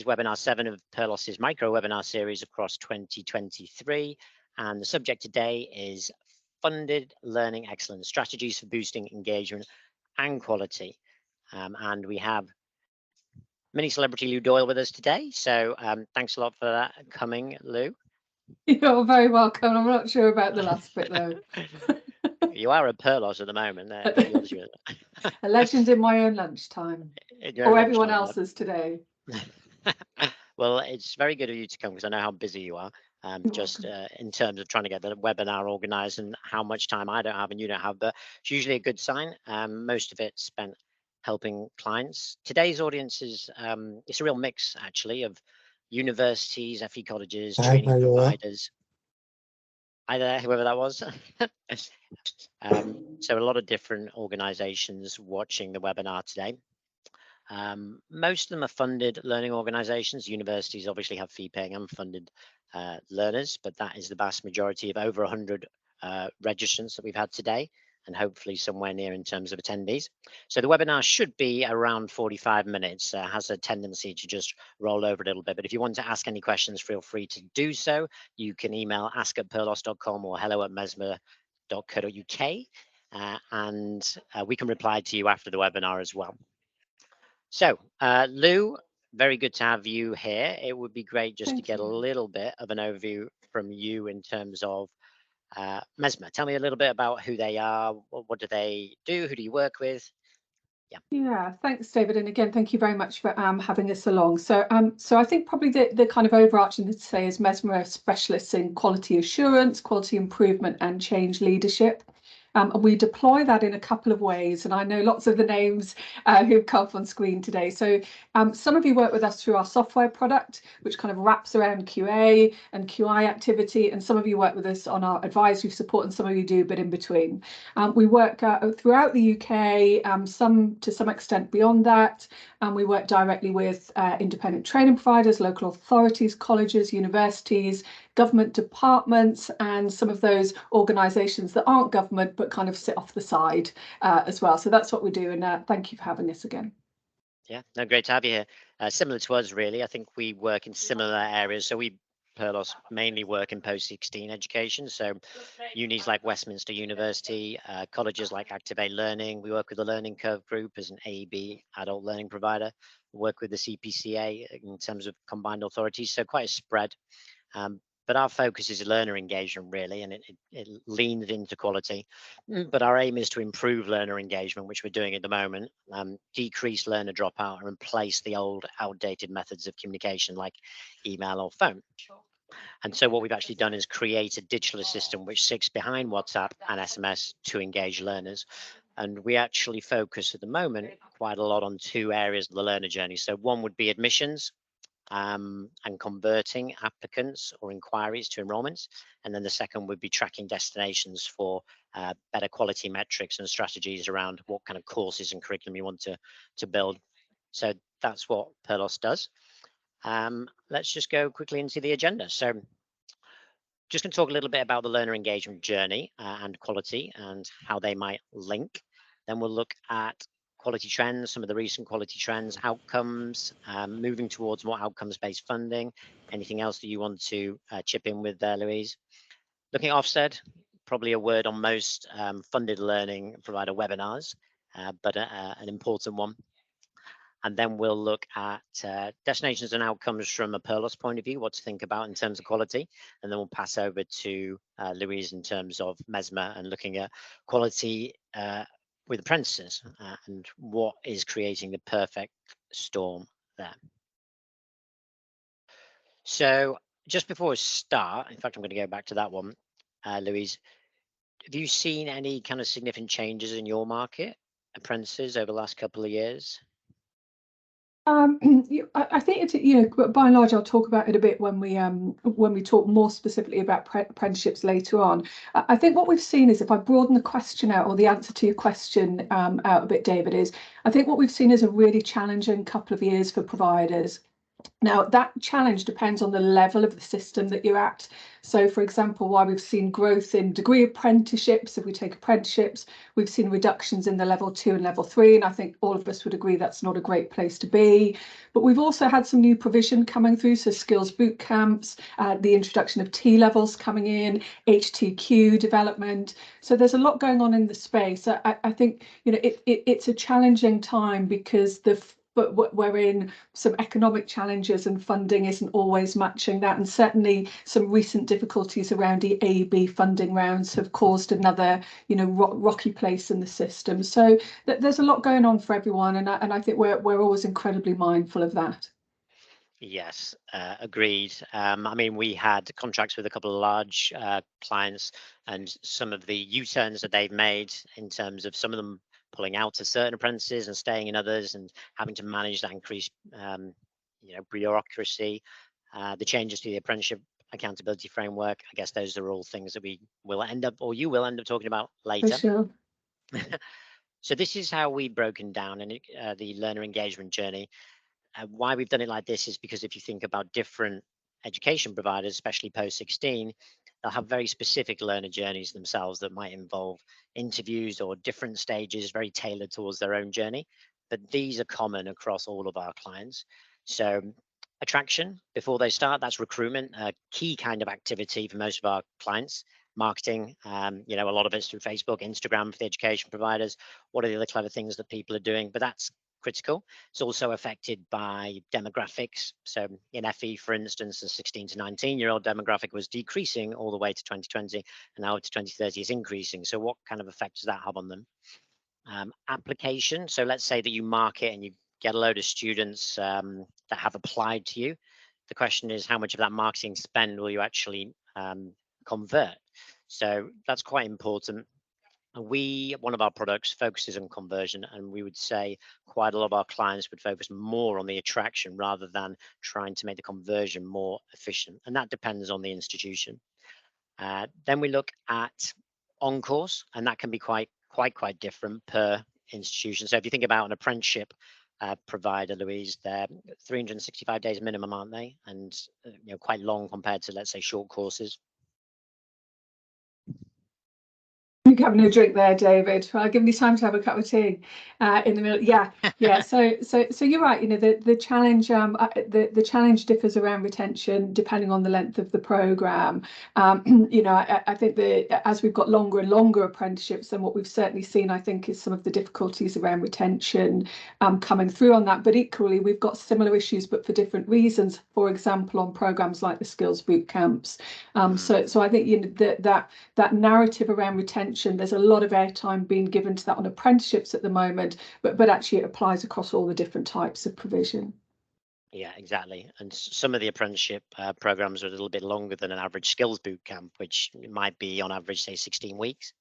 Webinar 7 of Purlos's micro webinar series across 2023, and the subject today is funded learning excellence strategies for boosting engagement and quality. And we have mini celebrity Louise Doyle with us today, so thanks a lot for that coming, Lou. You're very welcome. I'm not sure about the last bit though. You are a Purlos at the moment. A legend in my own lunchtime, or everyone else's today. Well, it's very good of you to come because I know how busy you are. Just in terms of trying to get the webinar organized and how much time I don't have and you don't have, but it's usually a good sign. Most of it spent helping clients. Today's audience is it's a real mix actually of universities, FE colleges, training providers. Hi there, whoever that was. So a lot of different organizations watching the webinar today. Most of them are funded learning organizations. Universities obviously have fee-paying unfunded learners, but that is the vast majority of over 100 registrants that we've had today, and hopefully somewhere near in terms of attendees. So the webinar should be around 45 minutes, has a tendency to just roll over a little bit, but if you want to ask any questions, feel free to do so. You can email ask@purlos.com or hello@mesma.co.uk, and we can reply to you after the webinar as well. So, Lou, very good to have you here. It would be great just to get a little bit of an overview from you in terms of Mesma. Tell me a little bit about who they are, what do they do, who do you work with? Yeah, thanks, David. And again, thank you very much for having us along. So I think probably the kind of overarching to say is Mesma specialists in quality assurance, quality improvement and change leadership. And we deploy that in a couple of ways. And I know lots of the names who've come up on screen today. So some of you work with us through our software product, which kind of wraps around QA and QI activity. And some of you work with us on our advisory support, and some of you do a bit in between. We work throughout the UK, some to some extent beyond that. And we work directly with independent training providers, local authorities, colleges, universities, government departments, and some of those organisations that aren't government but kind of sit off the side as well. So that's what we do, and thank you for having us again. Yeah, no, great to have you here. Similar to us, really. I think we work in similar areas. So we, Purlos, mainly work in post-16 education. So unis like Westminster University, colleges like Activate Learning. We work with the Learning Curve Group as an AEB, adult learning provider. We work with the CPCA in terms of combined authorities. So quite a spread. But our focus is learner engagement, really, and it leans into quality. But our aim is to improve learner engagement, which we're doing at the moment, decrease learner dropout and replace the old outdated methods of communication like email or phone. And so what we've actually done is create a digital assistant which sits behind WhatsApp and SMS to engage learners. And we actually focus at the moment quite a lot on two areas of the learner journey. So one would be admissions, and converting applicants or inquiries to enrollments. And then the second would be tracking destinations for better quality metrics and strategies around what kind of courses and curriculum you want to build. So that's what Purlos does. Let's just go quickly into the agenda. So just going to talk a little bit about the learner engagement journey and quality and how they might link. Then we'll look at quality trends, some of the recent quality trends, outcomes, moving towards more outcomes-based funding. Anything else that you want to chip in with there, Louise? Looking at Ofsted, probably a word on most funded learning provider webinars, but an important one. And then we'll look at destinations and outcomes from a Purlos point of view, what to think about in terms of quality. And then we'll pass over to Louise in terms of Mesma and looking at quality with apprentices and what is creating the perfect storm there. So just before we start, in fact, I'm going to go back to that one, Louise, have you seen any kind of significant changes in your market, apprentices, over the last couple of years? I think it's, by and large, I'll talk about it a bit when we talk more specifically about apprenticeships later on. I think what we've seen is, if I broaden the question out, or the answer to your question out a bit, David, is I think what we've seen is a really challenging couple of years for providers. Now, that challenge depends on the level of the system that you're at. So, for example, while we've seen growth in degree apprenticeships, if we take apprenticeships, we've seen reductions in the level 2 and level 3. And I think all of us would agree that's not a great place to be. But we've also had some new provision coming through. So skills boot camps, the introduction of T-levels coming in, HTQ development. So there's a lot going on in the space. I think, you know, it's a challenging time because but we're in some economic challenges and funding isn't always matching that. And certainly some recent difficulties around the AEB funding rounds have caused another, you know, rocky place in the system. So there's a lot going on for everyone. And I think we're always incredibly mindful of that. Yes, agreed. I mean, we had contracts with a couple of large clients, and some of the U-turns that they've made in terms of some of them pulling out to certain apprentices and staying in others, and having to manage that increased, you know, bureaucracy, the changes to the apprenticeship accountability framework. I guess those are all things that we will end up, or you will end up talking about For later. sure. So this is how we've broken down the learner engagement journey. Why we've done it like this is because if you think about different education providers, especially post 16, they'll have very specific learner journeys themselves that might involve interviews or different stages, very tailored towards their own journey. But these are common across all of our clients. So attraction before they start, that's recruitment, a key kind of activity for most of our clients. Marketing, you know, a lot of it's through Facebook, Instagram for the education providers. What are the other clever things that people are doing? But that's critical. It's also affected by demographics. So in FE, for instance, the 16 to 19-year-old demographic was decreasing all the way to 2020, and now to 2030 is increasing. So what kind of effect does that have on them? Application. So let's say that you market and you get a load of students that have applied to you. The question is, how much of that marketing spend will you actually convert? So that's quite important. And one of our products focuses on conversion, and we would say quite a lot of our clients would focus more on the attraction rather than trying to make the conversion more efficient. And that depends on the institution. Then we look at on course, and that can be quite different per institution. So if you think about an apprenticeship provider, Louise, they're 365 days minimum, aren't they? And you know, quite long compared to, let's say, short courses. You're having a drink there, David. I'll give you time to have a cup of tea in the middle. Yeah. So you're right. You know, the challenge the challenge differs around retention depending on the length of the program. You know, I think as we've got longer and longer apprenticeships, then what we've certainly seen, I think, is some of the difficulties around retention coming through on that. But equally, we've got similar issues, but for different reasons. For example, on programs like the skills boot camps. So I think, you know, that narrative around retention, there's a lot of airtime being given to that on apprenticeships at the moment, but actually it applies across all the different types of provision. Yeah, exactly. And some of the apprenticeship programs are a little bit longer than an average skills boot camp, which might be on average, say, 16 weeks.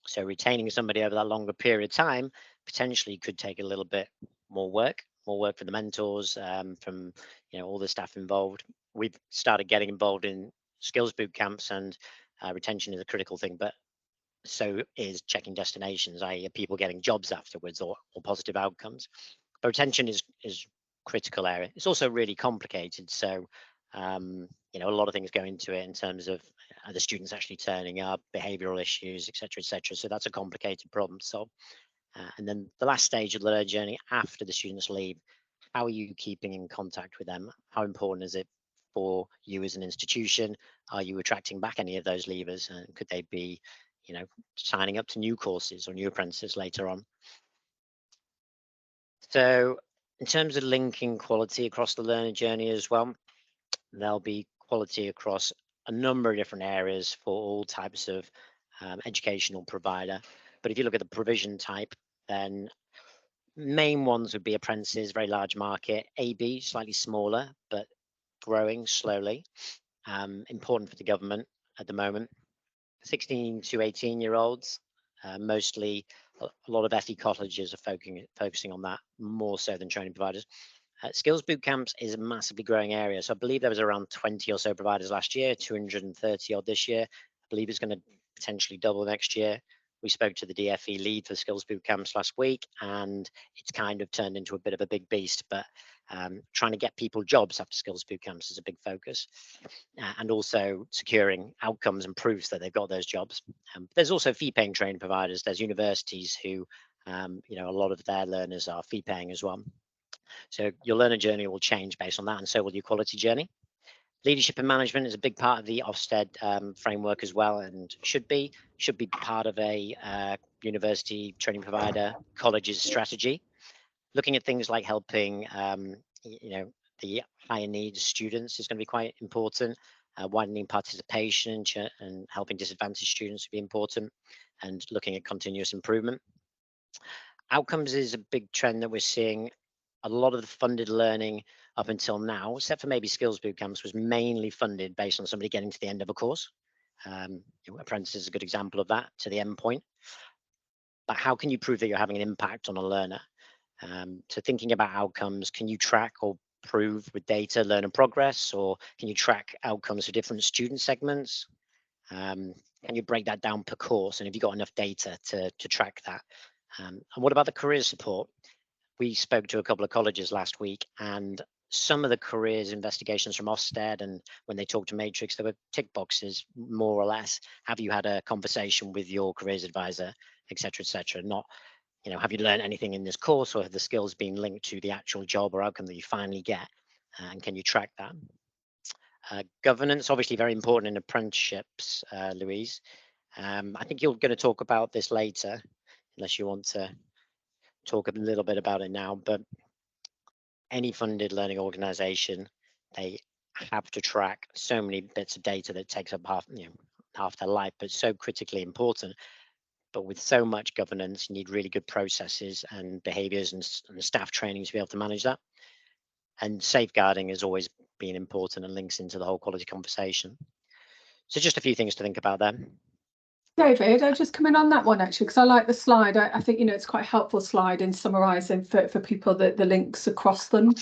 So retaining somebody over that longer period of time potentially could take a little bit more work for the mentors, from, you know, all the staff involved. We've started getting involved in skills boot camps, and retention is a critical thing, but so is checking destinations, i.e. people getting jobs afterwards, or positive outcomes. But retention is critical area. It's also really complicated. So you know, a lot of things go into it in terms of the students actually turning up, behavioral issues, etc., etc. So that's a complicated problem to solve. And then the last stage of the learner journey after the students leave, how are you keeping in contact with them? How important is it for you as an institution? Are you attracting back any of those leavers? And could they be, you know, signing up to new courses or new apprentices later on? So in terms of linking quality across the learner journey as well, there'll be quality across a number of different areas for all types of educational provider. But if you look at the provision type, then main ones would be apprentices, very large market. AB, slightly smaller, but growing slowly. Important for the government at the moment. 16 to 18-year-olds, mostly a lot of FE colleges are focusing on that more so than training providers. Skills boot camps is a massively growing area. So I believe there was around 20 or so providers last year, 230 odd this year. I believe it's going to potentially double next year. We spoke to the DFE lead for skills boot camps last week, and it's kind of turned into a bit of a big beast, but trying to get people jobs after skills boot camps is a big focus, and also securing outcomes and proofs that they've got those jobs. There's also fee paying training providers. There's universities who, a lot of their learners are fee paying as well. So your learner journey will change based on that, and so will your quality journey. Leadership and management is a big part of the Ofsted framework as well, and should be part of a university training provider college's strategy. Looking at things like helping, the higher needs students is going to be quite important. Widening participation and helping disadvantaged students will be important, and looking at continuous improvement. Outcomes is a big trend that we're seeing. A lot of the funded learning up until now, except for maybe skills boot camps, was mainly funded based on somebody getting to the end of a course. Apprentice is a good example of that, to the end point. But how can you prove that you're having an impact on a learner? So thinking about outcomes, can you track or prove with data learner progress, or can you track outcomes for different student segments? Can you break that down per course? And have you got enough data to track that? And what about the career support? We spoke to a couple of colleges last week, and some of the careers investigations from Ofsted, and when they talked to Matrix, there were tick boxes, more or less. Have you had a conversation with your careers advisor, et cetera, not, have you learned anything in this course, or have the skills been linked to the actual job or outcome that you finally get? And can you track that? Governance, obviously very important in apprenticeships, Louise. I think you're going to talk about this later, unless you want to talk a little bit about it now, but any funded learning organization, they have to track so many bits of data that takes up half their life, but so critically important. But with so much governance, you need really good processes and behaviors and staff training to be able to manage that. And safeguarding has always been important and links into the whole quality conversation. So just a few things to think about there. David, I'll just come in on that one actually, because I like the slide. I think, it's quite a helpful slide in summarising for people the links across them.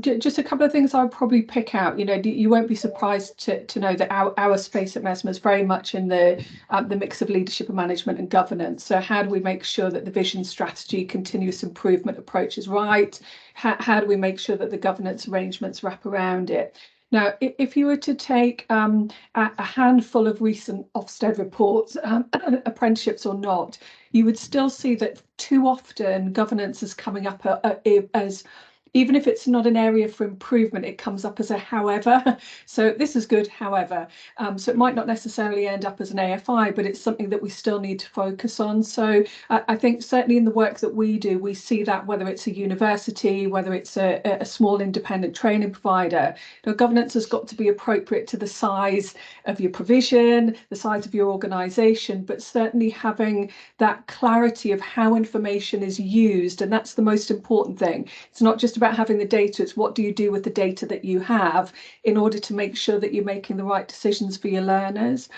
Just a couple of things I'd probably pick out. You won't be surprised to know that our space at Mesma is very much in the mix of leadership and management and governance. So how do we make sure that the vision, strategy, continuous improvement approach is right? How do we make sure that the governance arrangements wrap around it? Now, if you were to take a handful of recent Ofsted reports, apprenticeships or not, you would still see that too often governance is coming up as, even if it's not an area for improvement, it comes up as a however. So this is good, however. So it might not necessarily end up as an AFI, but it's something that we still need to focus on. So I think certainly in the work that we do, we see that whether it's a university, whether it's a small independent training provider, governance has got to be appropriate to the size of your provision, the size of your organisation, but certainly having that clarity of how information is used. And that's the most important thing. It's not just about having the data, it's what do you do with the data that you have in order to make sure that you're making the right decisions for your learners.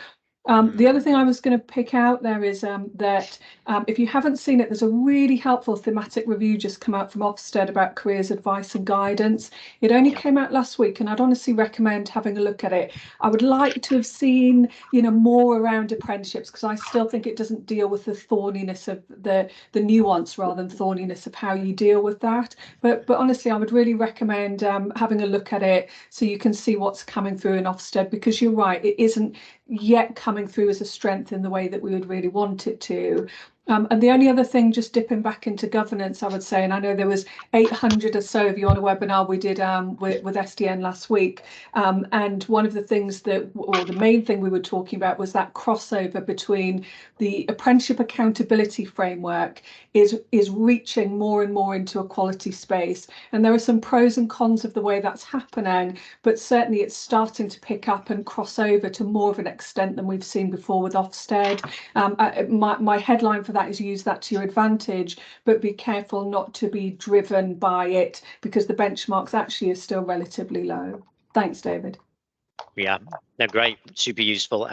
The other thing I was going to pick out there is that if you haven't seen it, there's a really helpful thematic review just come out from Ofsted about careers advice and guidance. It only came out last week, and I'd honestly recommend having a look at it. I would like to have seen more around apprenticeships, because I still think it doesn't deal with the thorniness of the nuance rather than thorniness of how you deal with that. But honestly, I would really recommend having a look at it so you can see what's coming through in Ofsted, because you're right, it isn't yet coming through as a strength in the way that we would really want it to. And the only other thing, just dipping back into governance, I would say, and I know there was 800 or so of you on a webinar we did with SDN last week. And one of the things or the main thing we were talking about was that crossover between the apprenticeship accountability framework is reaching more and more into a quality space. And there are some pros and cons of the way that's happening, but certainly it's starting to pick up and cross over to more of an extent than we've seen before with Ofsted. My headline for that is use that to your advantage, but be careful not to be driven by it, because the benchmarks actually are still relatively low. Thanks, David. Yeah, no, great, super useful.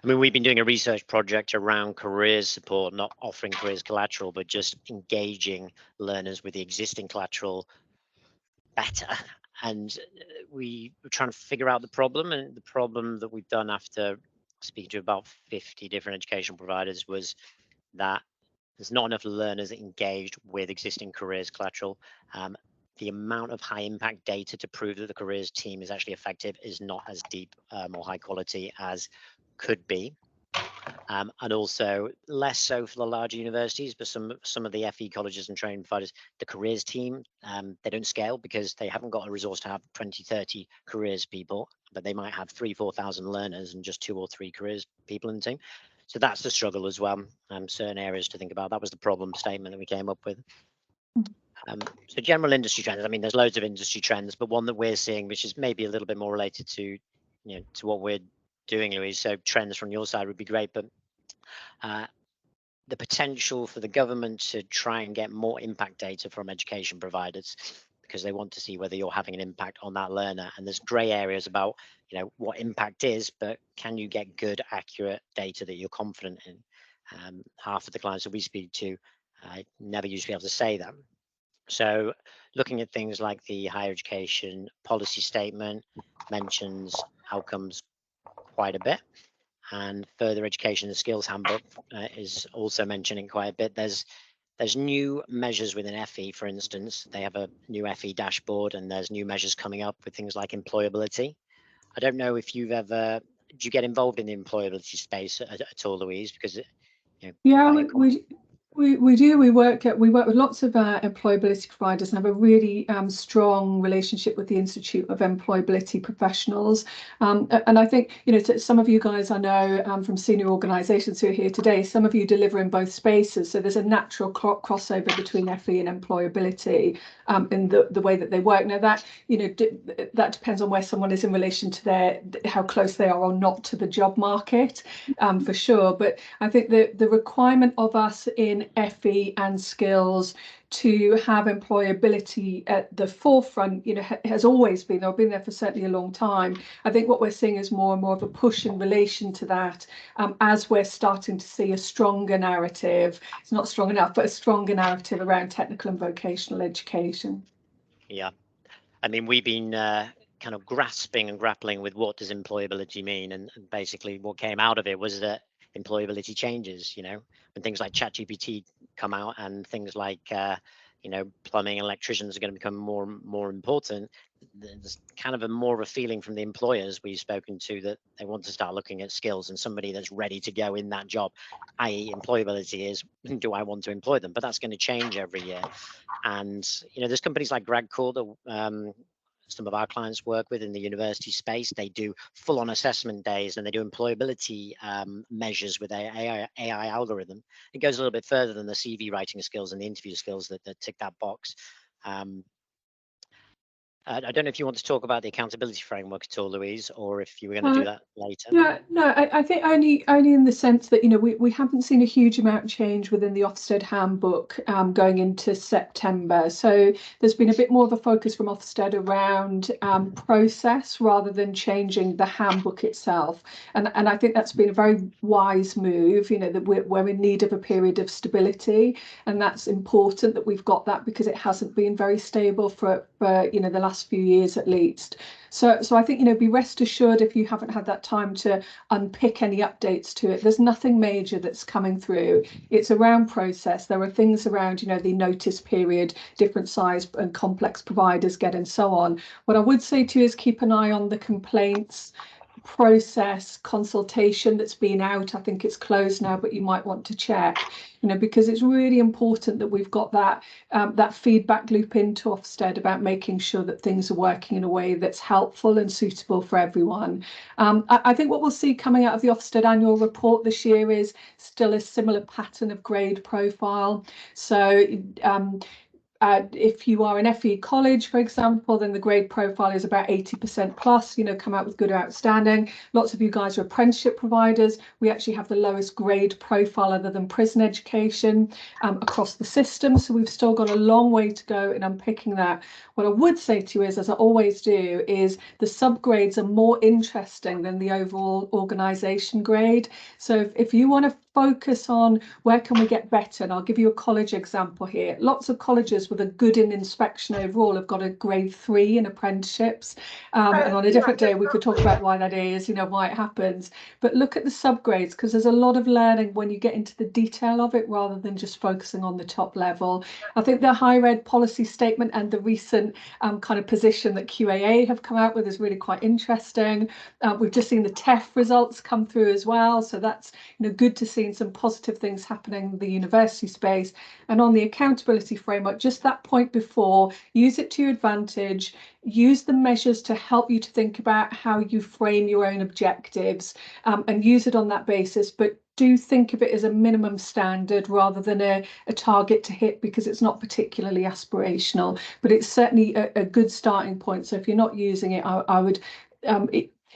We've been doing a research project around careers support, not offering careers collateral, but just engaging learners with the existing collateral better. And we were trying to figure out the problem, and the problem that we've done after speaking to about 50 different education providers, was that there's not enough learners engaged with existing careers collateral. The amount of high impact data to prove that the careers team is actually effective is not as deep or high quality as could be. And also less so for the larger universities, but some of the FE colleges and training providers, the careers team, they don't scale because they haven't got a resource to have 20, 30 careers people, but they might have 4,000 learners and just 2 or 3 careers people in the team. So that's the struggle as well. Certain areas to think about. That was the problem statement that we came up with. So general industry trends. I mean, there's loads of industry trends, but one that we're seeing, which is maybe a little bit more related to, to what we're doing, Louise. So trends from your side would be great, but the potential for the government to try and get more impact data from education providers because they want to see whether you're having an impact on that learner. And there's grey areas about, what impact is, but can you get good, accurate data that you're confident in? Half of the clients that we speak to never used to be able to say that. So looking at things like the higher education policy statement mentions outcomes quite a bit. And further education and skills handbook is also mentioning quite a bit. There's new measures within FE, for instance. They have a new FE dashboard, and there's new measures coming up with things like employability. I don't know if do you get involved in the employability space at all, Louise? Because we do. We work with lots of employability providers and have a really strong relationship with the Institute of Employability Professionals. And I think, some of you guys I know from senior organisations who are here today, some of you deliver in both spaces. So there's a natural crossover between FE and employability in the way that they work. Now that, that depends on where someone is in relation to how close they are or not to the job market, for sure. But I think the requirement of us in FE and skills to have employability at the forefront, has always been. They've been there for certainly a long time. I think what we're seeing is more and more of a push in relation to that, as we're starting to see a stronger narrative. It's not strong enough, but a stronger narrative around technical and vocational education. Yeah, I mean, we've been kind of grasping and grappling with what does employability mean, and basically what came out of it was that employability changes. When things like ChatGPT come out and things like plumbing and electricians are going to become more important, there's kind of more of a feeling from the employers we've spoken to that they want to start looking at skills and somebody that's ready to go in that job, i.e. employability is, do I want to employ them? But that's going to change every year. And there's companies like GradCore that some of our clients work with in the university space. They do full-on assessment days, and they do employability measures with AI algorithm. It goes a little bit further than the CV writing skills and the interview skills that tick that box. I don't know if you want to talk about the accountability framework at all, Louise, or if you were going to do that later. Yeah, no, I think only in the sense that, we haven't seen a huge amount of change within the Ofsted handbook going into September. So there's been a bit more of a focus from Ofsted around process rather than changing the handbook itself. And I think that's been a very wise move, that we're in need of a period of stability. And that's important that we've got that, because it hasn't been very stable for the last few years at least. So I think, be rest assured, if you haven't had that time to unpick any updates to it, there's nothing major that's coming through. It's around process. There are things around, the notice period, different size and complex providers get, and so on. What I would say to you is keep an eye on the complaints process consultation that's been out. I think it's closed now, but you might want to check, because it's really important that we've got that feedback loop into Ofsted about making sure that things are working in a way that's helpful and suitable for everyone. I think what we'll see coming out of the Ofsted annual report this year is still a similar pattern of grade profile. So if you are an FE college, for example, then the grade profile is about 80% plus, come out with good or outstanding. Lots of you guys are apprenticeship providers. We actually have the lowest grade profile other than prison education across the system. So we've still got a long way to go in unpicking that. What I would say to you is, as I always do, is the subgrades are more interesting than the overall organisation grade. So if you want to focus on where can we get better. And I'll give you a college example here. Lots of colleges with a good in inspection overall have got a grade 3 in apprenticeships. And on a different day, we could talk about why that is, why it happens. But look at the subgrades, because there's a lot of learning when you get into the detail of it rather than just focusing on the top level. I think the higher ed policy statement and the recent kind of position that QAA have come out with is really quite interesting. We've just seen the TEF results come through as well. So that's good to see some positive things happening in the university space. And on the accountability framework, just that point before, use it to your advantage, use the measures to help you to think about how you frame your own objectives, and use it on that basis. But do think of it as a minimum standard rather than a target to hit, because it's not particularly aspirational, but it's certainly a good starting point. So if you're not using it, I would,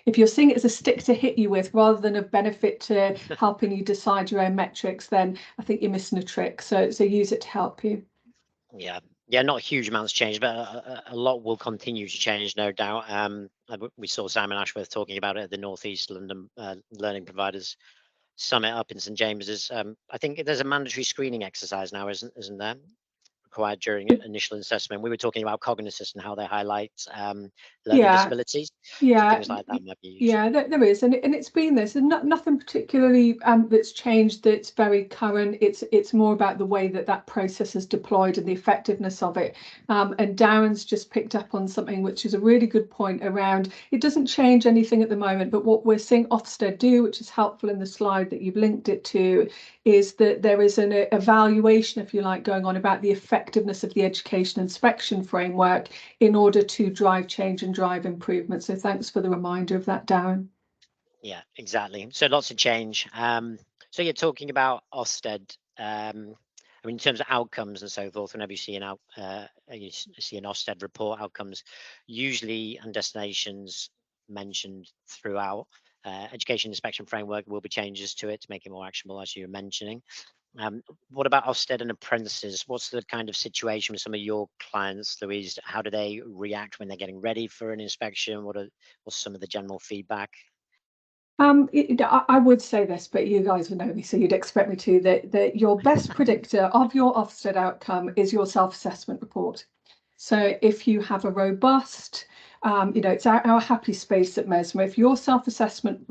if you're seeing it as a stick to hit you with rather than a benefit to helping you decide your own metrics, then I think you're missing a trick. So use it to help you. Yeah, not huge amounts changed, but a lot will continue to change, no doubt. We saw Simon Ashworth talking about it at the North East London Learning Providers Summit up in St James's. I think there's a mandatory screening exercise now, isn't there? Required during initial assessment. We were talking about Cognitus and how they highlight learning disabilities. So things like that might be useful. Yeah, there is, and it's been this, and nothing particularly that's changed that's very current. It's more about the way that process is deployed and the effectiveness of it. And Darren's just picked up on something which is a really good point around. It doesn't change anything at the moment, but what we're seeing Ofsted do, which is helpful in the slide that you've linked it to, is that there is an evaluation, if you like, going on about the effectiveness of the education inspection framework in order to drive change and drive improvement. So thanks for the reminder of that, Darren. Yeah, exactly. So lots of change. So you're talking about Ofsted. I mean, in terms of outcomes and so forth, whenever you see an Ofsted report, outcomes usually and destinations mentioned throughout. Education inspection framework will be changes to it to make it more actionable, as you were mentioning. What about Ofsted and apprentices? What's the kind of situation with some of your clients, Louise? How do they react when they're getting ready for an inspection? What's some of the general feedback? I would say this, but you guys would know me, so you'd expect me to, that your best predictor of your Ofsted outcome is your self-assessment report. So if you have a robust, it's our happy space at Mesma. If your self-assessment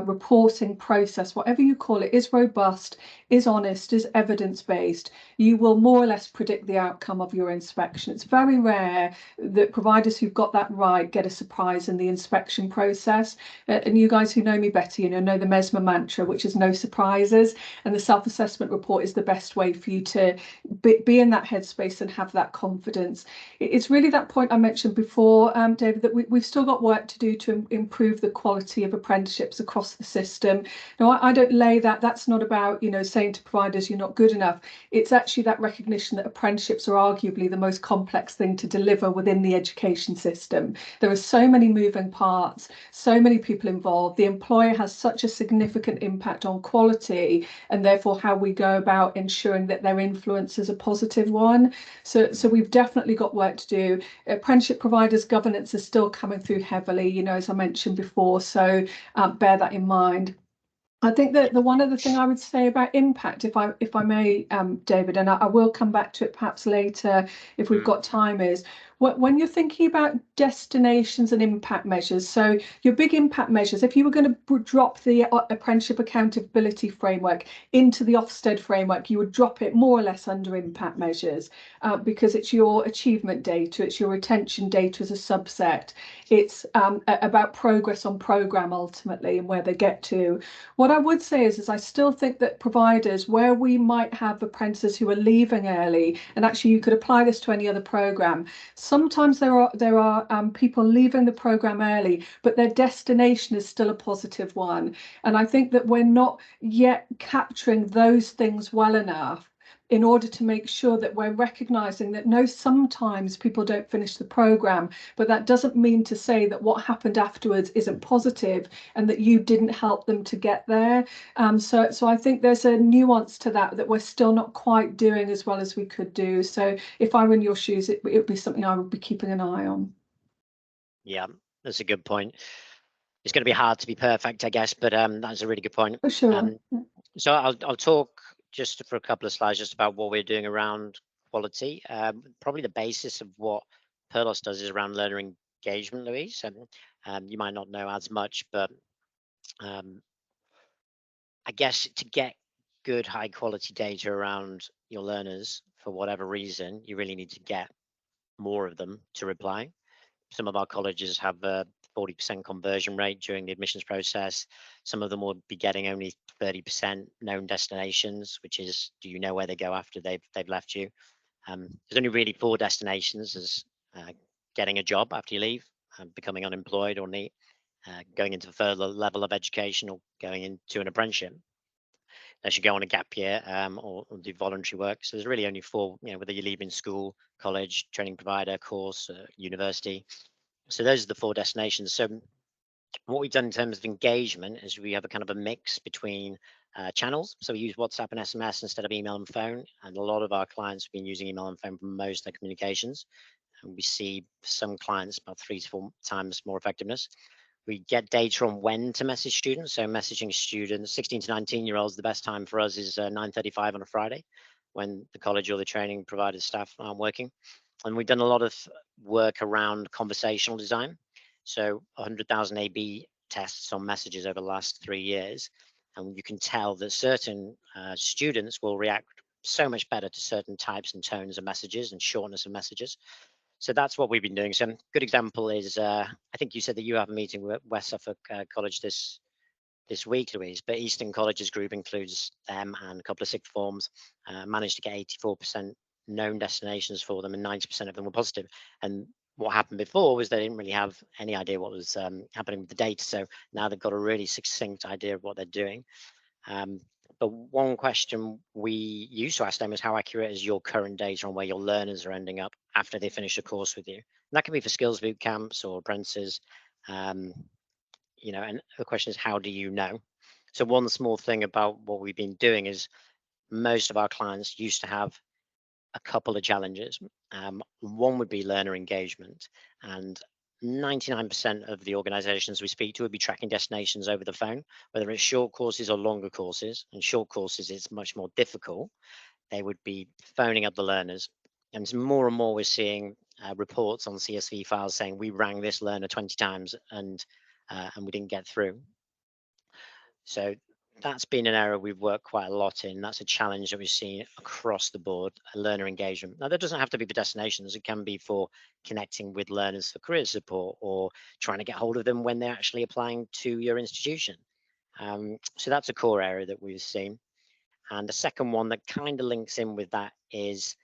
reporting process, whatever you call it, is robust, is honest, is evidence-based, you will more or less predict the outcome of your inspection. It's very rare that providers who've got that right get a surprise in the inspection process. And you guys who know me better, know the Mesma mantra, which is no surprises. And the self-assessment report is the best way for you to be in that headspace and have that confidence. It's really that point I mentioned before, David, that we've still got work to do to improve the quality of apprenticeships across the system. Now, I don't lay that. That's not about, saying to providers you're not good enough. It's actually that recognition that apprenticeships are arguably the most complex thing to deliver within the education system. There are so many moving parts, so many people involved. The employer has such a significant impact on quality, and therefore how we go about ensuring that their influence is a positive one. So we've definitely got work to do. Apprenticeship providers governance is still coming through heavily, as I mentioned before, so bear that in mind. I think that the one other thing I would say about impact, if I may, David, and I will come back to it perhaps later if we've got time, is when you're thinking about destinations and impact measures. So your big impact measures, if you were going to drop the apprenticeship accountability framework into the Ofsted framework, you would drop it more or less under impact measures, because it's your achievement data, it's your retention data as a subset. It's about progress on programme ultimately and where they get to. What I would say is I still think that providers, where we might have apprentices who are leaving early, and actually you could apply this to any other programme, sometimes there are people leaving the programme early, but their destination is still a positive one. And I think that we're not yet capturing those things well enough in order to make sure that we're recognising that sometimes people don't finish the programme, but that doesn't mean to say that what happened afterwards isn't positive and that you didn't help them to get there. So I think there's a nuance to that we're still not quite doing as well as we could do. So if I were in your shoes, it would be something I would be keeping an eye on. Yeah, that's a good point. It's going to be hard to be perfect, I guess, but that's a really good point. For sure. So I'll talk just for a couple of slides just about what we're doing around quality. Probably the basis of what Purlos does is around learner engagement, Louise. And you might not know as much, but um, I guess to get good high quality data around your learners for whatever reason, you really need to get more of them to reply. Some of our colleges have a 40% conversion rate during the admissions process. Some of them will be getting only 30% known destinations, which is, do you know where they go after they've left you? There's only really four destinations: as getting a job after you leave, becoming unemployed, or going into a further level of education, or going into an apprenticeship. They should go on a gap year, or do voluntary work. So there's really only four, whether you're leaving school, college, training provider, course, university. So those are the four destinations. So what we've done in terms of engagement is we have a kind of a mix between channels. So we use WhatsApp and SMS instead of email and phone. And a lot of our clients have been using email and phone for most of their communications. And we see some clients about 3 to 4 times more effectiveness. We get data on when to message students. So messaging students, 16 to 19-year-olds, the best time for us is 9:35 on a Friday, when the college or the training provider staff aren't working. And we've done a lot of work around conversational design. So 100,000 A/B tests on messages over the last 3 years. And you can tell that certain students will react so much better to certain types and tones of messages and shortness of messages. So that's what we've been doing. So a good example is, I think you said that you have a meeting with West Suffolk College this week, Louise, but Eastern College's group includes them and a couple of sixth forms, managed to get 84% known destinations for them, and 90% of them were positive. And what happened before was they didn't really have any idea what was happening with the data. So now they've got a really succinct idea of what they're doing. But one question we used to ask them is, how accurate is your current data on where your learners are ending up after they finish a course with you? And that can be for skills boot camps or apprentices. And the question is, how do you know? So one small thing about what we've been doing is, most of our clients used to have a couple of challenges. One would be learner engagement, and 99% of the organizations we speak to would be tracking destinations over the phone, whether it's short courses or longer courses. And short courses, it's much more difficult. They would be phoning up the learners. And more and more we're seeing reports on CSV files saying we rang this learner 20 times and we didn't get through. So that's been an area we've worked quite a lot in. That's a challenge that we've seen across the board, learner engagement. Now, that doesn't have to be for destinations. It can be for connecting with learners for career support, or trying to get hold of them when they're actually applying to your institution. So that's a core area that we've seen. And the second one that kind of links in with that is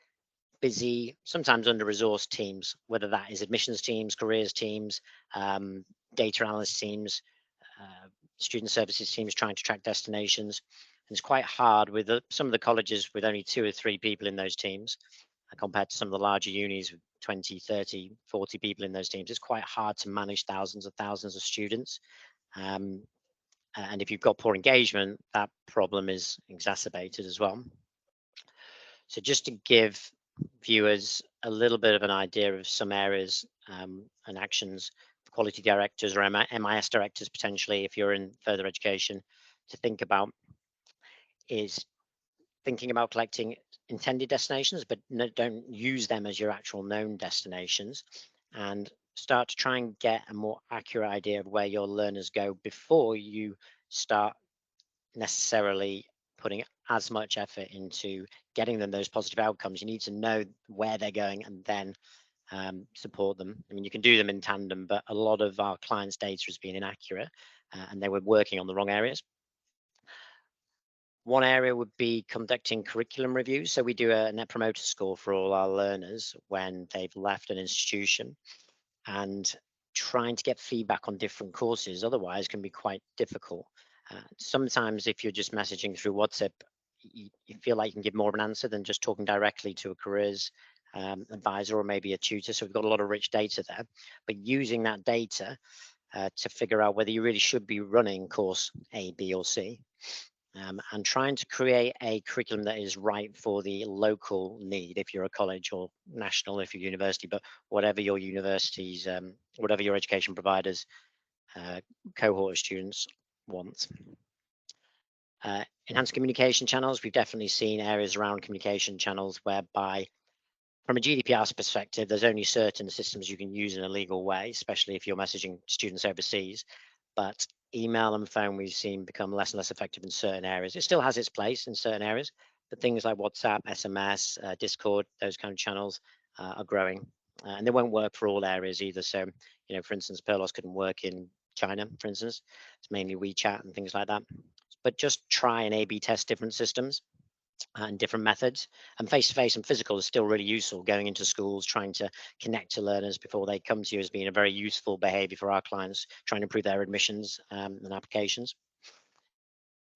busy, sometimes under-resourced teams, whether that is admissions teams, careers teams, data analyst teams, student services teams trying to track destinations. And it's quite hard with some of the colleges with only 2 or 3 people in those teams, compared to some of the larger unis with 20, 30, 40 people in those teams. It's quite hard to manage thousands of students. And if you've got poor engagement, that problem is exacerbated as well. So just to give viewers a little bit of an idea of some areas and actions for quality directors or MIS directors, potentially, if you're in further education, to think about, is thinking about collecting intended destinations, but don't use them as your actual known destinations, and start to try and get a more accurate idea of where your learners go before you start necessarily putting as much effort into getting them those positive outcomes. You need to know where they're going and then support them. I mean, you can do them in tandem, but a lot of our clients' data has been inaccurate and they were working on the wrong areas. One area would be conducting curriculum reviews. So we do a net promoter score for all our learners when they've left an institution, and trying to get feedback on different courses otherwise can be quite difficult. Sometimes if you're just messaging through WhatsApp, you feel like you can give more of an answer than just talking directly to a careers advisor or maybe a tutor. So we've got a lot of rich data there, but using that data to figure out whether you really should be running course A, B, or C. And trying to create a curriculum that is right for the local need, if you're a college, or national if you're university, but whatever your universities, whatever your education providers cohort of students want. Enhanced communication channels, we've definitely seen areas around communication channels whereby, from a GDPR perspective, there's only certain systems you can use in a legal way, especially if you're messaging students overseas. But email and phone we've seen become less and less effective in certain areas. It still has its place in certain areas, but things like WhatsApp, SMS, Discord, those kind of channels are growing. And they won't work for all areas either. So, for instance, Purlos couldn't work in China, for instance. It's mainly WeChat and things like that. But just try and A/B test different systems and different methods. And face-to-face and physical is still really useful. Going into schools, trying to connect to learners before they come to you has been a very useful behavior for our clients, trying to improve their admissions and applications.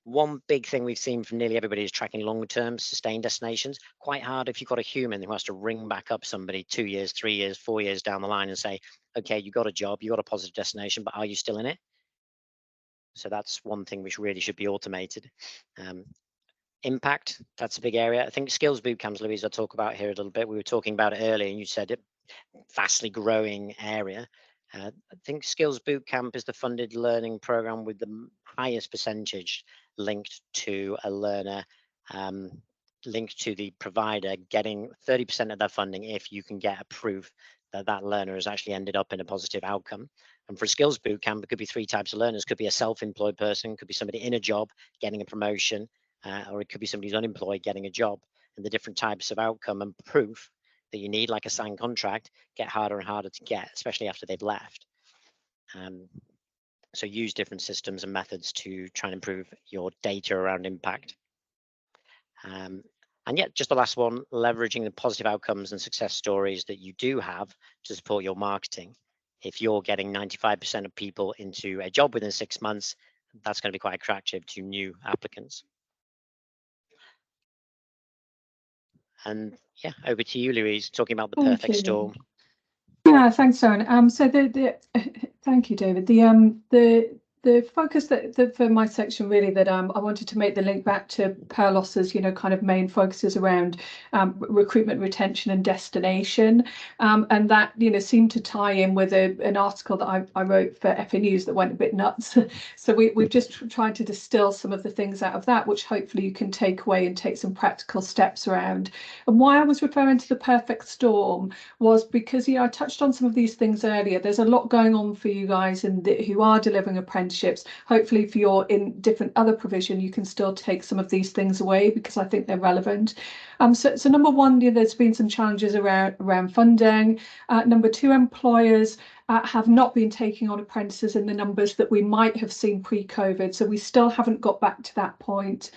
One big thing we've seen from nearly everybody is tracking long-term sustained destinations. Quite hard if you've got a human who has to ring back up somebody 2 years, 3 years, 4 years down the line and say, okay, you got a job, you got a positive destination, but are you still in it? So that's one thing which really should be automated. Impact, that's a big area. I think skills bootcamps, Louise, I'll talk about here a little bit. We were talking about it earlier and you said it, vastly growing area. I think skills bootcamp is the funded learning program with the highest percentage linked to a learner, linked to the provider getting 30% of their funding if you can get a proof that that learner has actually ended up in a positive outcome. And for a skills bootcamp, it could be 3 types of learners. Could be a self-employed person, could be somebody in a job getting a promotion, or it could be somebody who's unemployed getting a job. And the different types of outcome and proof that you need, like a signed contract, get harder and harder to get, especially after they've left. So use different systems and methods to try and improve your data around impact. And yet, just the last one, leveraging the positive outcomes and success stories that you do have to support your marketing. If you're getting 95% of people into a job within 6 months, that's going to be quite attractive to new applicants. And yeah, over to you, Louise, talking about the perfect storm. Yeah, thanks, Darren. So thank you, David. The focus that for my section really that I wanted to make the link back to Purlos's kind of main focuses around recruitment, retention, and destination, and that seemed to tie in with an article that I wrote for FA News that went a bit nuts. So we've just tried to distill some of the things out of that, which hopefully you can take away and take some practical steps around. And why I was referring to the perfect storm was because I touched on some of these things earlier. There's a lot going on for you guys who are delivering apprenticeships. Hopefully, if you're in different other provision, you can still take some of these things away because I think they're relevant. So number one, there's been some challenges around funding. Number two, employers have not been taking on apprentices in the numbers that we might have seen pre-COVID. So we still haven't got back to that point.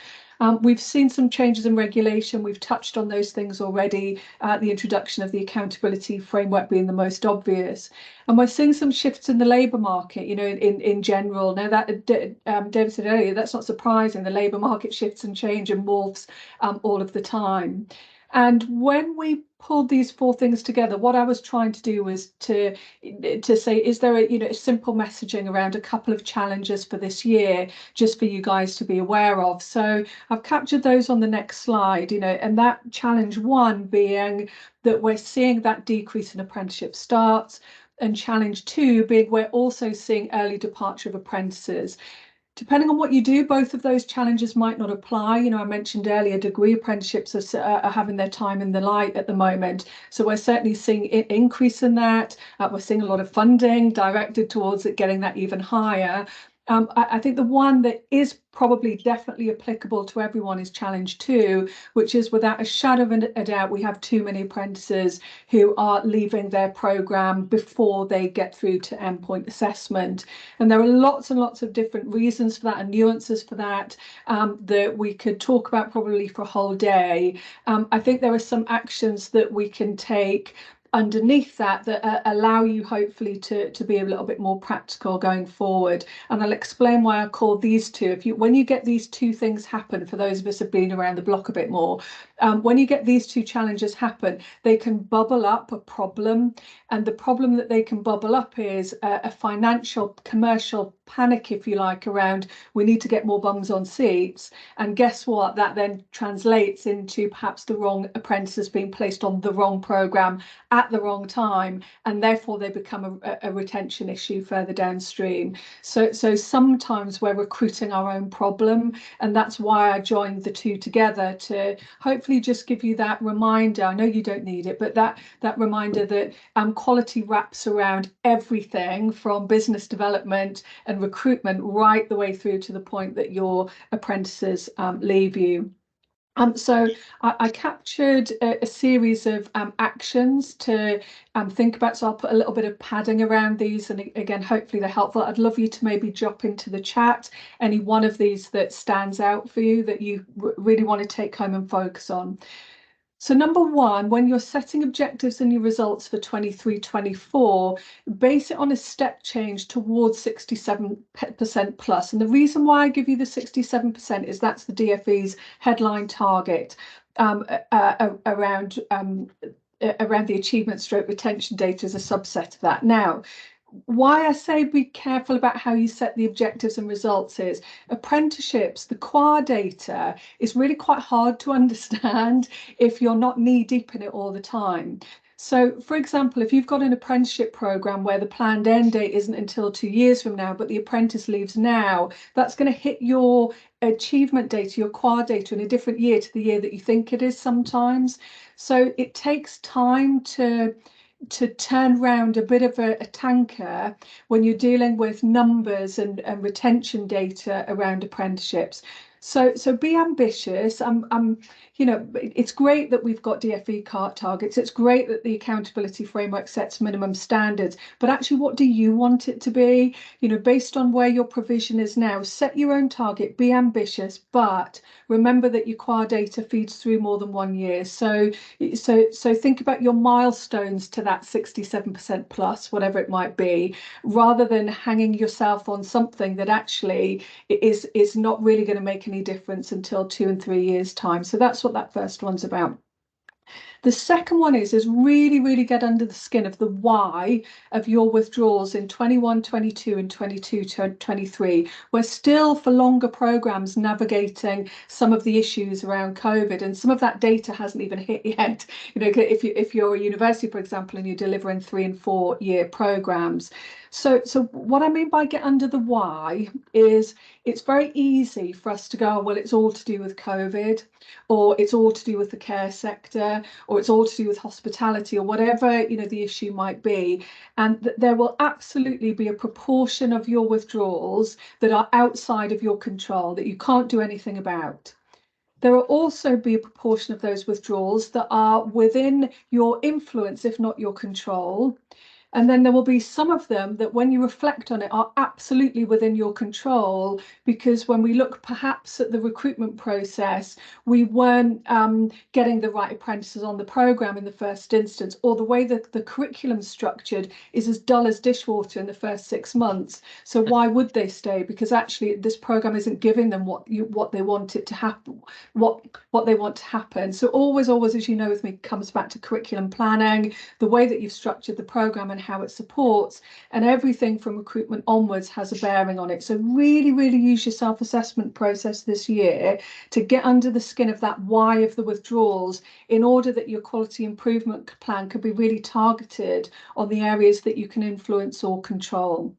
We've seen some changes in regulation. We've touched on those things already, the introduction of the accountability framework being the most obvious. And we're seeing some shifts in the labour market, in general. Now, that David said earlier, that's not surprising. The labour market shifts and change and morphs all of the time. And when we pulled these 4 things together, what I was trying to do was to say, is there a simple messaging around a couple of challenges for this year, just for you guys to be aware of. So I've captured those on the next slide, and that challenge 1 being that we're seeing that decrease in apprenticeship starts, and challenge 2 being we're also seeing early departure of apprentices. Depending on what you do, both of those challenges might not apply. I mentioned earlier, degree apprenticeships are having their time in the light at the moment. So we're certainly seeing an increase in that. We're seeing a lot of funding directed towards it, getting that even higher. I think the one that is probably definitely applicable to everyone is challenge 2, which is without a shadow of a doubt, we have too many apprentices who are leaving their programme before they get through to endpoint assessment. And there are lots and lots of different reasons for that and nuances for that that we could talk about probably for a whole day. I think there are some actions that we can take underneath that allow you hopefully to be a little bit more practical going forward, and I'll explain why I call these 2. When you get these 2 things happen, for those of us who've been around the block a bit more, when you get these 2 challenges happen, they can bubble up a problem, and the problem that they can bubble up is a financial commercial panic, if you like, around we need to get more bums on seats. And guess what? That then translates into perhaps the wrong apprentices being placed on the wrong programme at the wrong time, and therefore they become a retention issue further downstream. So sometimes we're recruiting our own problem, and that's why I joined the two together, to hopefully just give you that reminder. I know you don't need it, but that reminder that quality wraps around everything from business development and recruitment right the way through to the point that your apprentices leave you. So I captured a series of actions to think about. So I'll put a little bit of padding around these, and again, hopefully they're helpful. I'd love you to maybe drop into the chat any one of these that stands out for you that you really want to take home and focus on. So number one, when you're setting objectives and your results for 23-24, base it on a step change towards 67% plus. And the reason why I give you the 67% is that's the DfE's headline target around the achievement stroke retention data as a subset of that. Now, why I say be careful about how you set the objectives and results is apprenticeships, the QA data is really quite hard to understand if you're not knee deep in it all the time. So, for example, if you've got an apprenticeship programme where the planned end date isn't until 2 years from now, but the apprentice leaves now, that's going to hit your achievement data, your QA data, in a different year to the year that you think it is sometimes. So it takes time to turn round a bit of a tanker when you're dealing with numbers and retention data around apprenticeships. So be ambitious. You know, it's great that we've got DfE targets. It's great that the accountability framework sets minimum standards, but actually, what do you want it to be? You know, based on where your provision is now, set your own target, be ambitious, but remember that your QA data feeds through more than 1 year. So think about your milestones to that 67% plus, whatever it might be, rather than hanging yourself on something that actually is not really going to make any difference until 2 and 3 years' time. So that's what that first one's about. The second one is really get under the skin of the why of your withdrawals in 21, 22 and 22 to 23. We're still, for longer programmes, navigating some of the issues around COVID, and some of that data hasn't even hit yet. You know, if you're a university, for example, and you're delivering 3 and 4 year programmes. So what I mean by get under the why is it's very easy for us to go, well, it's all to do with COVID, or it's all to do with the care sector, or it's all to do with hospitality, or whatever, you know, the issue might be. And there will absolutely be a proportion of your withdrawals that are outside of your control, that you can't do anything about. There will also be a proportion of those withdrawals that are within your influence, if not your control. And then there will be some of them that, when you reflect on it, are absolutely within your control, because when we look perhaps at the recruitment process, we weren't getting the right apprentices on the programme in the first instance, or the way that the curriculum's structured is as dull as dishwater in the first 6 months. So why would they stay? Because actually this programme isn't giving them what they want it to happen, what they want to happen. So always, as you know with me, comes back to curriculum planning, the way that you've structured the programme and how it supports, and everything from recruitment onwards has a bearing on it. So really use your self-assessment process this year to get under the skin of that why of the withdrawals, in order that your quality improvement plan could be really targeted on the areas that you can influence or control.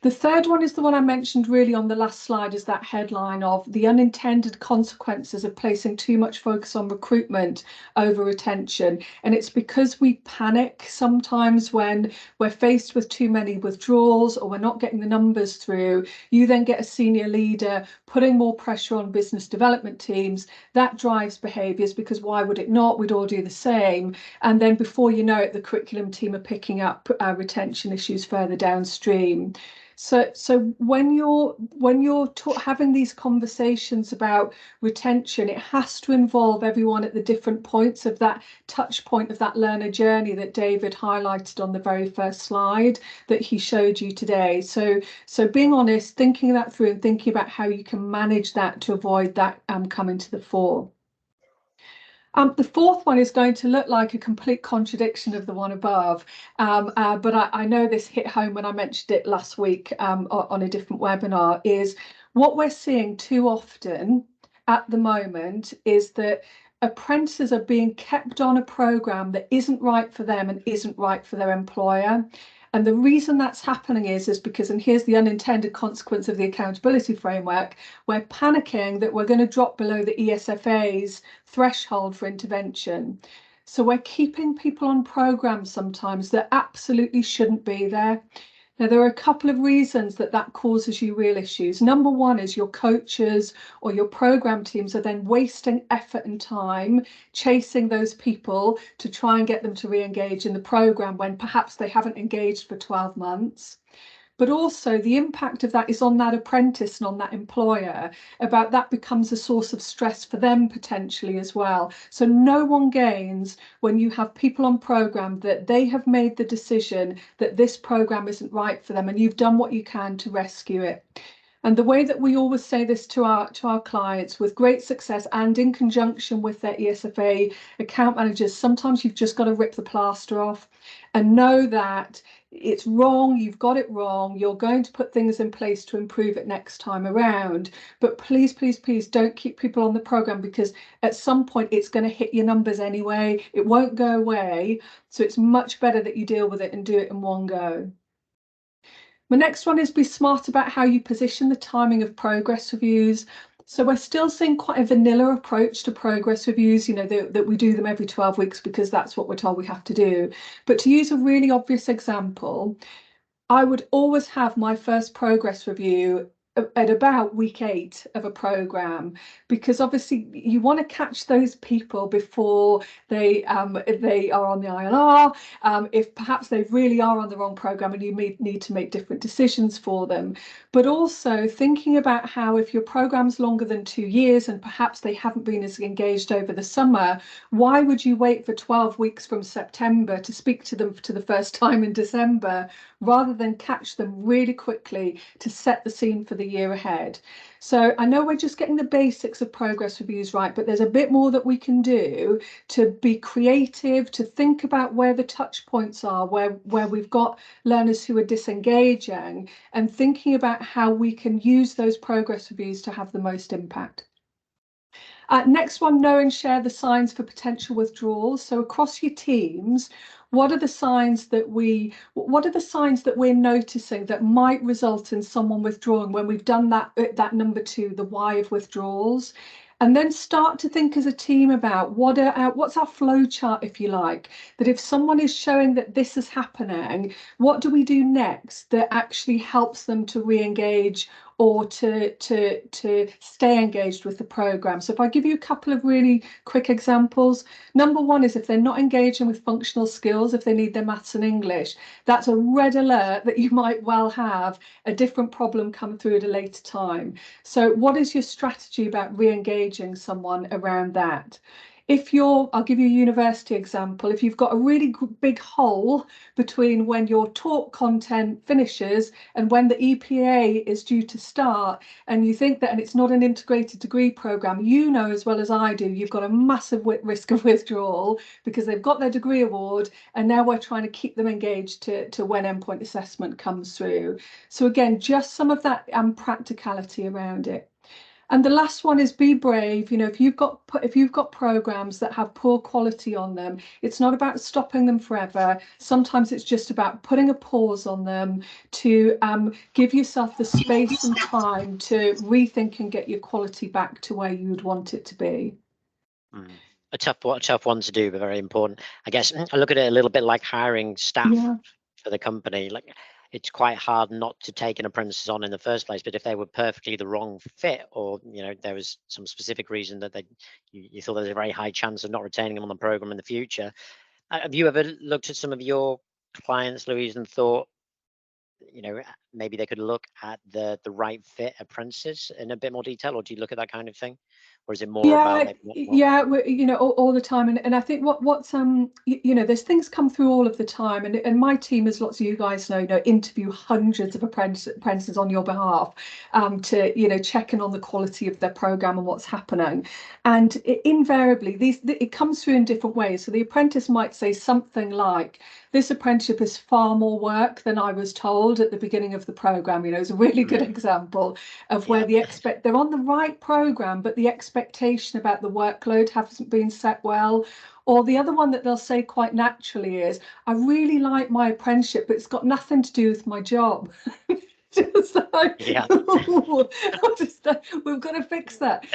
The third one is the one I mentioned really on the last slide, is that headline of the unintended consequences of placing too much focus on recruitment over retention. And it's because we panic sometimes when we're faced with too many withdrawals, or we're not getting the numbers through. You then get a senior leader putting more pressure on business development teams. That drives behaviours, because why would it not? We'd all do the same. And then before you know it, the curriculum team are picking up retention issues further downstream. So when you're having these conversations about retention, it has to involve everyone at the different points of that touch point of that learner journey that David highlighted on the very first slide that he showed you today. So being honest, thinking that through, and thinking about how you can manage that to avoid that coming to the fore. The fourth one is going to look like a complete contradiction of the one above, but I know this hit home when I mentioned it last week on a different webinar, is what we're seeing too often at the moment is that apprentices are being kept on a program that isn't right for them and isn't right for their employer. And the reason that's happening is because, and here's the unintended consequence of the accountability framework, we're panicking that we're going to drop below the ESFA's threshold for intervention. So we're keeping people on programs sometimes that absolutely shouldn't be there. Now, there are a couple of reasons that causes you real issues. Number one is your coaches or your program teams are then wasting effort and time chasing those people to try and get them to re-engage in the program when perhaps they haven't engaged for 12 months. But also the impact of that is on that apprentice and on that employer, about that becomes a source of stress for them potentially as well. So no one gains when you have people on program that they have made the decision that this program isn't right for them and you've done what you can to rescue it. And the way that we always say this to our clients with great success and in conjunction with their ESFA account managers, sometimes you've just got to rip the plaster off and know that it's wrong, you've got it wrong, you're going to put things in place to improve it next time around. But please, please, please don't keep people on the program, because at some point it's going to hit your numbers anyway. It won't go away. So it's much better that you deal with it and do it in one go. My next one is be smart about how you position the timing of progress reviews. So we're still seeing quite a vanilla approach to progress reviews, you know, that we do them every 12 weeks because that's what we're told we have to do. But to use a really obvious example, I would always have my first progress review at about week 8 of a program, because obviously you want to catch those people before they if they are on the ILR, if perhaps they really are on the wrong program and you need to make different decisions for them. But also thinking about how, if your program's longer than 2 years and perhaps they haven't been as engaged over the summer, why would you wait for 12 weeks from September to speak to them for the first time in December, rather than catch them really quickly to set the scene for the year ahead? So I know we're just getting the basics of progress reviews right, but there's a bit more that we can do to be creative, to think about where the touch points are, where we've got learners who are disengaging, and thinking about how we can use those progress reviews to have the most impact. Next one, know and share the signs for potential withdrawals. So across your teams, what are the signs that we're noticing that might result in someone withdrawing when we've done that number 2, the why of withdrawals? And then start to think as a team about what's our flow chart, if you like, that if someone is showing that this is happening, what do we do next that actually helps them to re-engage or to stay engaged with the program? So if I give you a couple of really quick examples, number 1 is if they're not engaging with functional skills, if they need their maths and English, that's a red alert that you might well have a different problem come through at a later time. So what is your strategy about re-engaging someone around that? I'll give you a university example. If you've got a really big hole between when your talk content finishes and when the EPA is due to start, and you think that, and it's not an integrated degree program, you know as well as I do, you've got a massive risk of withdrawal because they've got their degree award and now we're trying to keep them engaged to when endpoint assessment comes through. So again, just some of that practicality around it. And the last one is be brave. You know, if you've got programs that have poor quality on them, it's not about stopping them forever. Sometimes it's just about putting a pause on them to give yourself the space and time to rethink and get your quality back to where you would want it to be. A tough one to do, but very important. I guess I look at it a little bit like hiring staff for the company. Like, it's quite hard not to take an apprentice on in the first place, but if they were perfectly the wrong fit, or there was some specific reason that you thought there was a very high chance of not retaining them on the program in the future. Have you ever looked at some of your clients, Louise, and thought, maybe they could look at the right fit apprentices in a bit more detail, or do you look at that kind of thing? or is it more about maybe yeah, you know, all the time, and I think what's you know, there's things come through all of the time, and my team, as lots of you guys know, interview hundreds of apprentices on your behalf, to, you know, check in on the quality of their program and what's happening, and invariably it comes through in different ways. So the apprentice might say something like, "This apprenticeship is far more work than I was told at the beginning of the program." You know, it's a really good example of where they're on the right program, but the expectation about the workload hasn't been set well. Or the other one that they'll say quite naturally is, "I really like my apprenticeship, but it's got nothing to do with my job." Just like, we've got to fix that.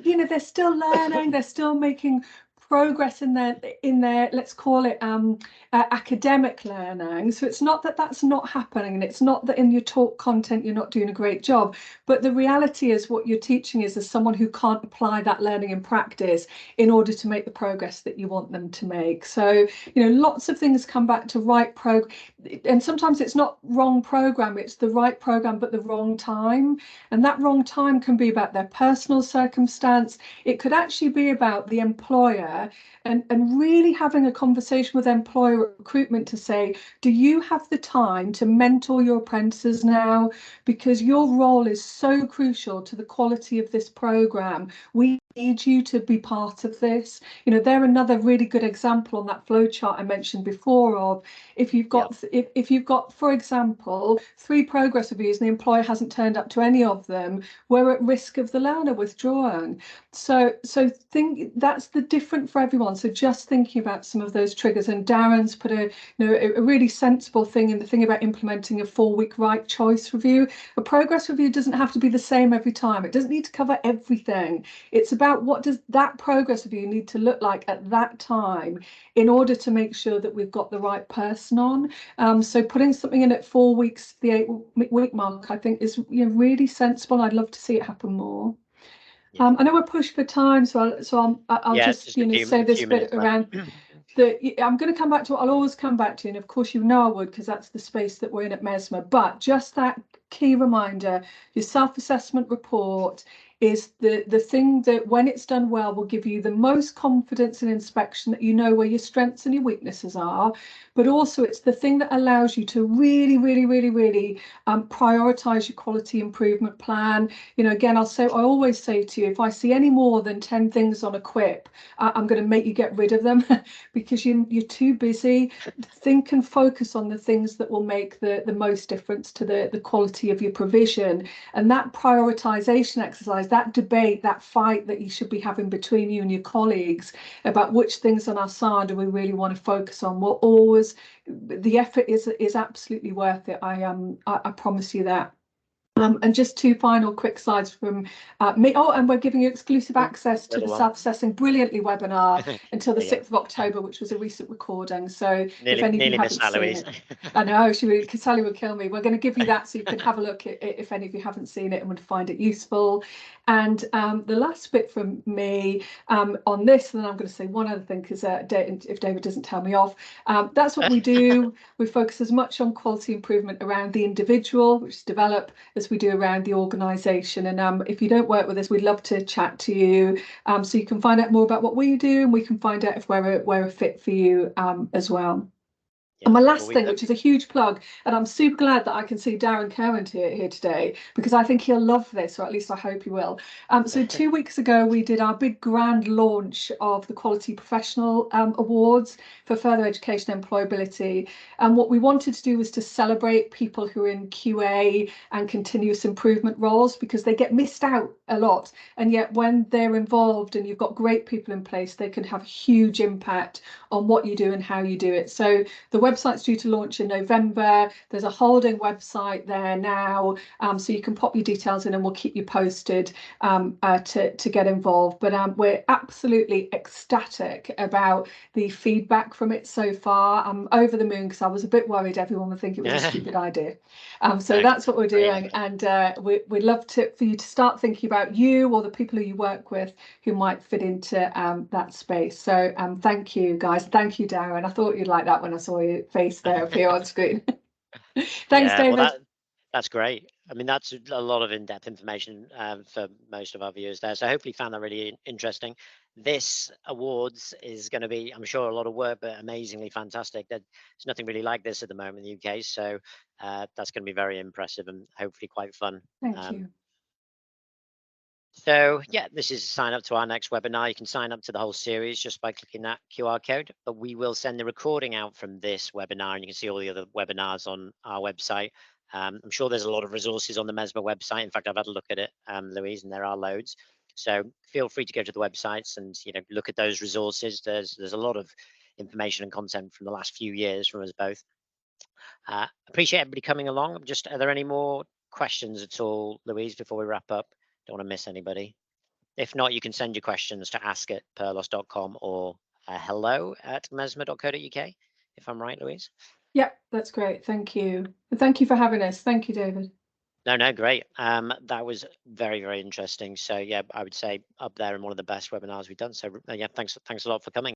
You know, they're still learning, they're still making progress in their let's call it academic learning. So it's not that that's not happening, and it's not that in your talk content you're not doing a great job, but the reality is what you're teaching is as someone who can't apply that learning in practice in order to make the progress that you want them to make. So, you know, lots of things come back to and sometimes it's not wrong program, it's the right program but the wrong time, and that wrong time can be about their personal circumstance. It could actually be about the employer, and really having a conversation with employer recruitment to say, do you have the time to mentor your apprentices now? Because your role is so crucial to the quality of this program. We need you to be part of this. You know, they're another really good example on that flow chart I mentioned before of, if you've got if you've got, for example, 3 progress reviews and the employer hasn't turned up to any of them, we're at risk of the learner withdrawing. So that's the different for everyone. So just thinking about some of those triggers, and Darren's put a really sensible thing in the thing about implementing a 4-week right choice review. A progress review doesn't have to be the same every time. It doesn't need to cover everything. It's about what does that progress review need to look like at that time in order to make sure that we've got the right person on. So putting something in at 4 weeks, the 8-week mark, I think is, you know, really sensible. I'd love to see it happen more. I know we're pushed for time, so I'll just you know, say this bit around I'm going to come back to, I'll always come back to, and of course you know I would, because that's the space that we're in at Mesma, but just that key reminder, your self-assessment report is the thing that, when it's done well, will give you the most confidence in inspection, that you know where your strengths and your weaknesses are, but also it's the thing that allows you to really prioritize your quality improvement plan. You know, again, I always say to you, if I see any more than 10 things on a quip, I'm going to make you get rid of them because you're too busy. Think and focus on the things that will make the most difference to the quality of your provision. And that prioritization exercise, that debate, that fight that you should be having between you and your colleagues about which things on our side do we really want to focus on, will always, the effort is absolutely worth it. I promise you that. And just 2 final quick slides from me. Oh, and we're giving you exclusive access to the Self-Assessing Brilliantly webinar until the 6th of October, which was a recent recording. So if any of you haven't seen it, I know, Sally would kill me. We're going to give you that so you can have a look if any of you haven't seen it and would find it useful. And the last bit from me on this, and then I'm going to say one other thing, because if David doesn't tell me off, that's what we do. We focus as much on quality improvement around the individual, which is develop, as we do around the organisation. And if you don't work with us, we'd love to chat to you, so you can find out more about what we do, and we can find out if we're a fit for you as well. And my last thing, which is a huge plug, and I'm super glad that I can see Darren Cowan here today, because I think he'll love this, or at least I hope he will. So 2 weeks ago, we did our big grand launch of the Quality Professional Awards for further education and employability. And what we wanted to do was to celebrate people who are in QA and continuous improvement roles, because they get missed out a lot. And yet when they're involved and you've got great people in place, they can have a huge impact on what you do and how you do it. So the website's due to launch in November. There's a holding website there now, so you can pop your details in and we'll keep you posted to get involved. But we're absolutely ecstatic about the feedback from it so far. I'm over the moon, because I was a bit worried everyone would think it was a stupid idea. So that's what we're doing, and we'd love for you to start thinking about you or the people who you work with who might fit into that space. So thank you, guys. Thank you, Darren. I thought you'd like that when I saw your face there appear on screen. Thanks, David. That's great. I mean, that's a lot of in-depth information for most of our viewers there. So hopefully you found that really interesting. This awards is going to be, I'm sure, a lot of work, but amazingly fantastic. There's nothing really like this at the moment in the UK. So that's going to be very impressive and hopefully quite fun. Thank you. So yeah, this is a sign up to our next webinar. You can sign up to the whole series just by clicking that QR code, but we will send the recording out from this webinar and you can see all the other webinars on our website. I'm sure there's a lot of resources on the Mesma website. In fact, I've had a look at it, Louise, and there are loads. So feel free to go to the websites and look at those resources. There's a lot of information and content from the last few years from us both. Appreciate everybody coming along. Just, are there any more questions at all, Louise, before we wrap up? Don't want to miss anybody. If not, you can send your questions to ask@purlos.com or hello@mesma.co.uk, if I'm right, Louise. Yep, that's great. Thank you. And thank you for having us. Thank you, David. No, great. That was very, very interesting. So yeah, I would say up there and one of the best webinars we've done. So yeah, thanks a lot for coming.